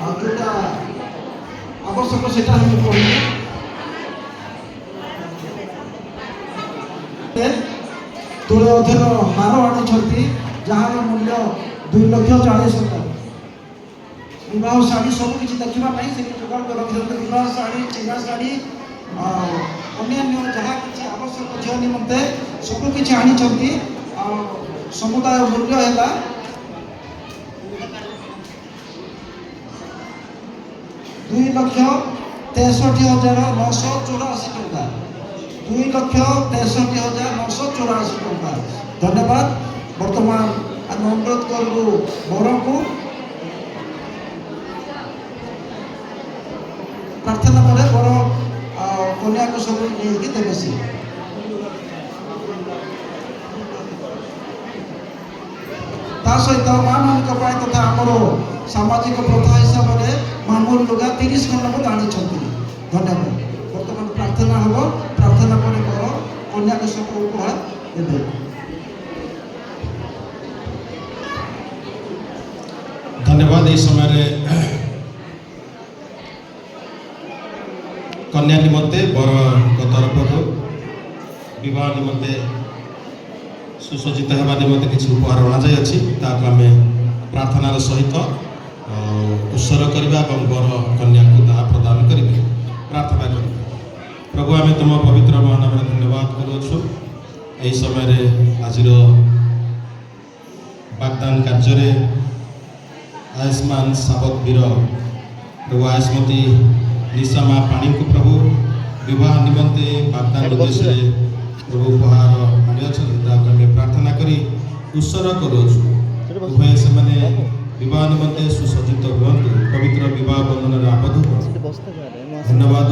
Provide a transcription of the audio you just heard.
जोटा आवश्यक से पढ़े तुले अधीन हार आनी जहाँ मूल्य 2,40,000 विवाह शाढ़ी सबकि देखापी से जोगाड़ कर रखते विवाह शाढ़ी चिरा शाढ़ी अन्य जहाँ कि आवश्यक झील निमंते सबकि आनी समुदाय मूल्य है 2,63,984 टंका 2,63,984 टंका। धन्यवाद। वर्तमान आम अनुरोध करूँ बर को प्रार्थना पर बर कन्या को सब नहीं देवे सी सहित माँ मान तथा आमर सामाजिक प्रथा हिसाब से मामूल लुगा 30 खंड को आनी। धन्यवाद। बर्तमान प्रार्थना हम प्रार्थना पर बर कन्या को सब उपहार देवे। धन्यवाद। इस समय कन्या निमंते बर तरफ विवाह निमंते सुसज्जित होगा निमंते किसी उपहार अणाई आम प्रार्थनार सहित उत्सर्ग करवा और बर कन्या को ता प्रदान करेंगे। प्रार्थना करें। प्रभु आम तुम पवित्र महानाम धन्यवाद करुँ यही समय आज वाग्दान कार्य आयुष्मान सावक वीर प्रभु आयुष्मती निशा माँ पाणी को प्रभु विवाह निमंते वाग्दान उद्देश्य प्रभु उपहार आनी प्रार्थना करी उत्सर्ग करुँ उभय से विवाह निमंते सुसज्जित हूँ पवित्र विवाह बंधन आबद्ध। धन्यवाद।